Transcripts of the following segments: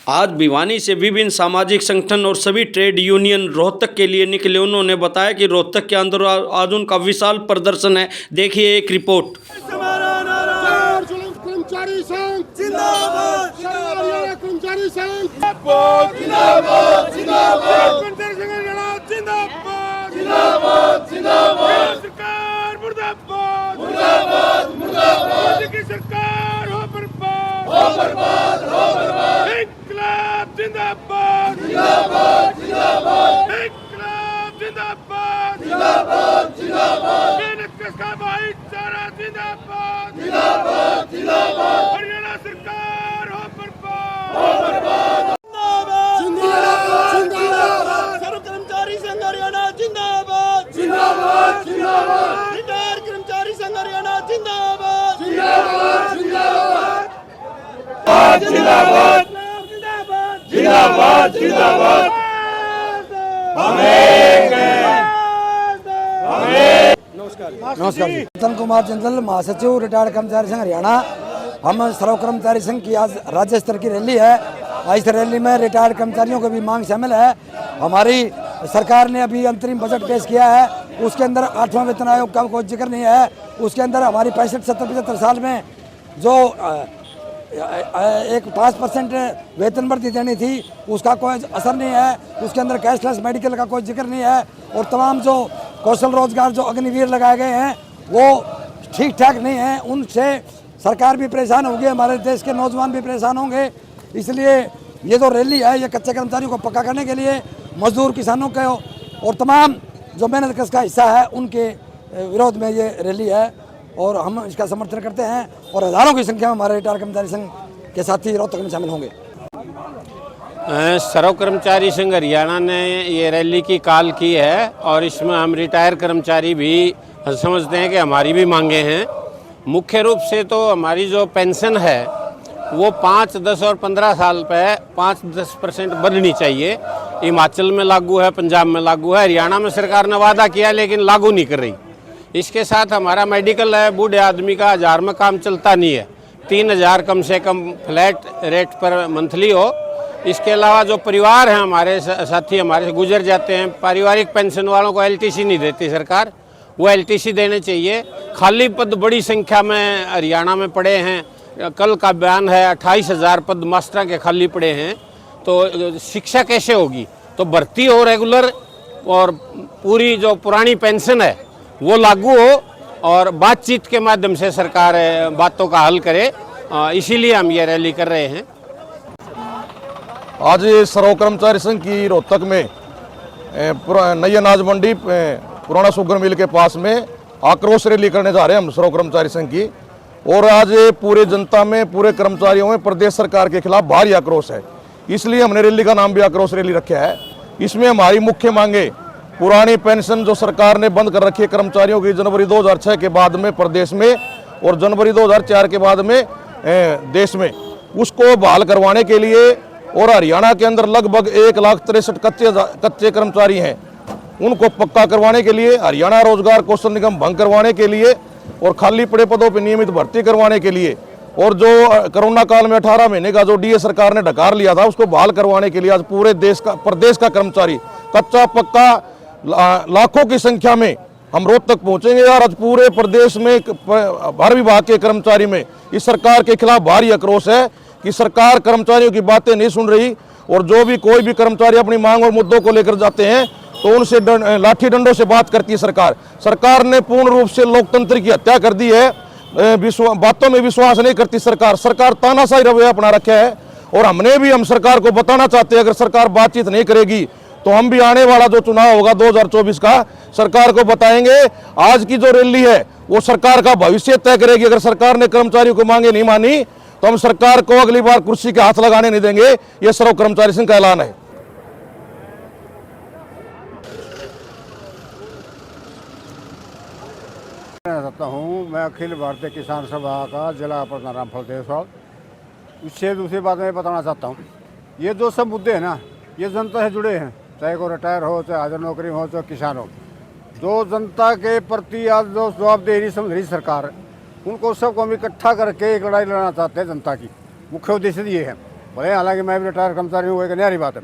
आज भिवानी से विभिन्न सामाजिक संगठन और सभी ट्रेड यूनियन रोहतक के लिए निकले। उन्होंने बताया कि रोहतक के अंदर आज उनका विशाल प्रदर्शन है। देखिए एक रिपोर्ट। कर्मचारी संघ जिंदाबाद, कर्मचारी संघ जिंदाबाद, जिंदाबाद, जिंदाबाद, जिंदाबाद, सरकार मुर्दाबाद, मुर्दाबाद, मुर्दाबाद, मोदी की सरकार हो बर्बाद, हो बर्बाद, हो बर्बाद, इंकलाब जिंदाबाद, जिंदाबाद, जिंदाबाद, इंकलाब जिंदाबाद, जिंदाबाद, जिंदाबाद, मेहनत का भाईचारा जिंदाबाद, जिंदाबाद, जिंदाबाद, हरियाणा सरकार हो बर्बाद, हो बर्बाद, जिंदाबाद, जिंदाबाद, सर्व कर्मचारी संघ हरियाणा जिंदाबाद, जिंदाबाद, जिंदाबाद, रिटायर कर्मचारी संघ हरियाणा जिंदाबाद, जिंदाबाद, जिंदाबाद, जिंदाबाद, जिंदाबाद, जिंदाबाद, जिंदाबाद, हमें नमस्कार जी। रतन कुमार जिंदल, महासचिव रिटायर्ड कर्मचारी संघ हरियाणा। हम सर्व कर्मचारी संघ की आज राज्य स्तर की रैली है। इस रैली में रिटायर्ड कर्मचारियों की भी मांग शामिल है। हमारी सरकार ने अभी अंतरिम बजट पेश किया है, उसके अंदर 8वां वेतन आयोग का कोई जिक्र नहीं है। उसके अंदर हमारी 65, 70, 75 साल में जो एक 5% वेतन वृद्धि देनी थी उसका कोई असर नहीं है। उसके अंदर कैशलेस मेडिकल का कोई जिक्र नहीं है। और तमाम जो कौशल रोजगार जो अग्निवीर लगाए गए हैं वो ठीक ठाक नहीं है। उनसे सरकार भी परेशान होगी, हमारे देश के नौजवान भी परेशान होंगे। इसलिए ये जो रैली है ये कच्चे कर्मचारियों को पक्का करने के लिए, मजदूर किसानों के और तमाम जो मेहनत कश का हिस्सा है उनके विरोध में ये रैली है और हम इसका समर्थन करते हैं। और हज़ारों की संख्या में हमारे रिटायर्ड कर्मचारी संघ के साथी रोहतक में शामिल होंगे। सर्व कर्मचारी संघ हरियाणा ने ये रैली की कॉल की है और इसमें हम रिटायर कर्मचारी भी समझते हैं कि हमारी भी मांगे हैं। मुख्य रूप से तो हमारी जो पेंशन है वो 5, 10 और 15 साल पे 5-10% बढ़नी चाहिए। हिमाचल में लागू है, पंजाब में लागू है, हरियाणा में सरकार ने वादा किया लेकिन लागू नहीं कर रही। इसके साथ हमारा मेडिकल है, बूढ़े आदमी का 1000 में काम चलता नहीं है, 3000 कम से कम फ्लैट रेट पर मंथली हो। इसके अलावा जो परिवार हैं हमारे साथी हमारे से गुजर जाते हैं, पारिवारिक पेंशन वालों को LTC नहीं देती सरकार, वो LTC देने चाहिए। खाली पद बड़ी संख्या में हरियाणा में पड़े हैं। कल का बयान है 28,000 पद मास्टर के खाली पड़े हैं। तो शिक्षा कैसे होगी? तो भर्ती हो रेगुलर और पूरी जो पुरानी पेंशन है वो लागू हो और बातचीत के माध्यम से सरकार बातों का हल करे। इसीलिए हम ये रैली कर रहे हैं। आज सर्व कर्मचारी संघ की रोहतक में नई अनाज मंडी पुराना शुगर मिल के पास में आक्रोश रैली करने जा रहे हैं हम सर्व कर्मचारी संघ की। और आज पूरे जनता में, पूरे कर्मचारियों में प्रदेश सरकार के खिलाफ भारी आक्रोश है। इसलिए हमने रैली का नाम भी आक्रोश रैली रखा है। इसमें हमारी मुख्य मांगे, पुरानी पेंशन जो सरकार ने बंद कर रखी है कर्मचारियों की जनवरी 2006 के बाद में प्रदेश में और जनवरी 2004 के बाद में देश में, उसको बहाल करवाने के लिए और हरियाणा के अंदर लगभग 1,63,000 कच्चे कर्मचारी हैं, उनको पक्का करवाने के लिए, हरियाणा रोजगार कौशल निगम भंग करवाने के लिए और खाली पड़े पदों पर नियमित भर्ती करवाने के लिए और जो कोरोना काल में 18 महीने का जो DA सरकार ने ढकार लिया था उसको बहाल करवाने के लिए आज पूरे देश का, प्रदेश का कर्मचारी कच्चा पक्का लाखों की संख्या में हम रोहतक पहुंचेंगे। और आज पूरे प्रदेश में हर विभाग के कर्मचारी में इस सरकार के खिलाफ भारी आक्रोश है कि सरकार कर्मचारियों की बातें नहीं सुन रही और जो भी कोई भी कर्मचारी अपनी मांग और मुद्दों को लेकर जाते हैं तो उनसे लाठी डंडों से बात करती है सरकार। सरकार ने पूर्ण रूप से लोकतंत्र की हत्या कर दी है। बातों में विश्वास नहीं करती सरकार तानाशाही रवैया अपना रखा है। और हम सरकार को बताना चाहते हैं, अगर सरकार बातचीत नहीं करेगी तो हम भी आने वाला जो चुनाव होगा 2024 का सरकार को बताएंगे। आज की जो रैली है वो सरकार का भविष्य तय करेगी। अगर सरकार ने कर्मचारियों को मांगे नहीं मानी तो हम सरकार को अगली बार कुर्सी के हाथ लगाने नहीं देंगे। ये सर्व कर्मचारी संघ का ऐलान है। मैं अखिल भारतीय किसान सभा का जिला प्रधान रामफल देसवाल। इससे दूसरी बात मैं बताना चाहता हूँ, ये जो सब मुद्दे हैं ना, ये जनता से जुड़े हैं, चाहे को रिटायर हो, चाहे हाजिर नौकरी हो, चाहे किसान हो। जो जनता के प्रति आज जो जवाबदेही समझ रही सरकार, उनको सबको हम इकट्ठा करके एक लड़ाई लड़ना चाहते हैं जनता की। मुख्य उद्देश्य ये है भले हालांकि मैं भी रिटायर कर्मचारी हूँ, एक न्यारी बात है।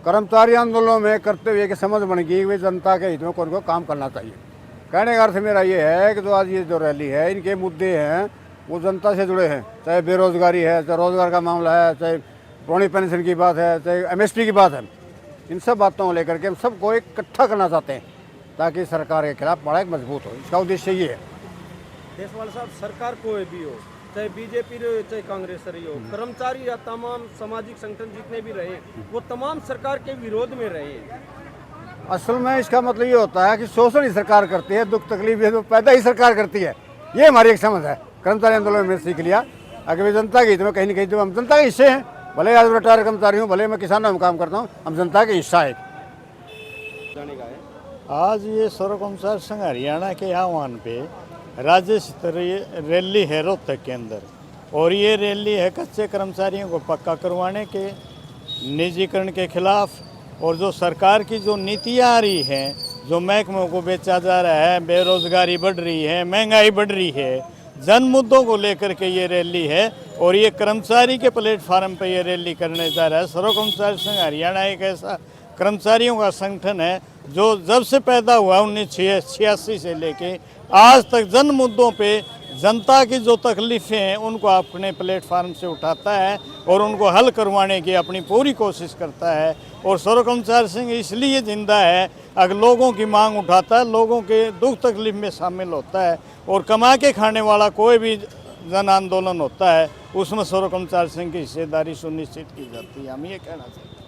कर्मचारी आंदोलन में करते हुए कि समझ बन गई वे जनता के हित में कोई को काम करना चाहिए। कहने का अर्थ मेरा ये है कि जो आज ये जो रैली है, इनके मुद्दे हैं वो जनता से जुड़े हैं, चाहे बेरोजगारी है, चाहे रोजगार का मामला है, चाहे पुरानी पेंशन की बात है, चाहे एमएसपी की बात है। इन सब बातों को लेकर के हम सबको इकट्ठा करना चाहते हैं ताकि सरकार के खिलाफ बड़ा एक मजबूत हो। इसका उद्देश्य ये है। देशवाल साहब, सरकार कोई भी हो, चाहे बीजेपी रही हो चाहे कांग्रेस रही हो, कर्मचारी या तमाम सामाजिक संगठन जितने भी रहे वो तमाम सरकार के विरोध में रहे। असल में इसका मतलब ये होता है कि शोषण ही सरकार करती है, दुख तकलीफ ये तो पैदा ही सरकार करती है। ये हमारी एक समझ है। कर्मचारी आंदोलन में सीख लिया अगर वे जनता के हित में कहीं ना कहीं जो हम जनता के हिस्से हैं, भले आज रिटायर कर्मचारी हूँ, भले मैं किसानों में काम करता हूँ, हम जनता के हिस्सा है। आज ये सर्व कर्मचारी संघ हरियाणा के आह्वान पे राज्य स्तरीय रैली है रोहतक के अंदर, और ये रैली है कच्चे कर्मचारियों को पक्का करवाने के, निजीकरण के खिलाफ, और जो सरकार की जो नीतियाँ आ रही हैं, जो महकमों को बेचा जा रहा है, बेरोजगारी बढ़ रही है, महंगाई बढ़ रही है, जन मुद्दों को लेकर के ये रैली है। और ये कर्मचारी के प्लेटफार्म पे ये रैली करने जा रहा है। सर्व कर्मचारी संघ हरियाणा एक ऐसा कर्मचारियों का संगठन है जो जब से पैदा हुआ 1986 से लेके आज तक जन मुद्दों पे जनता की जो तकलीफ़ें हैं उनको अपने प्लेटफार्म से उठाता है और उनको हल करवाने की अपनी पूरी कोशिश करता है। और सर्व कर्मचारी संघ इसलिए जिंदा है, अगर लोगों की मांग उठाता है, लोगों के दुख तकलीफ में शामिल होता है, और कमा के खाने वाला कोई भी जन आंदोलन होता है उसमें सर्व कर्मचारी संघ की हिस्सेदारी सुनिश्चित की जाती है। हम ये कहना चाहते हैं।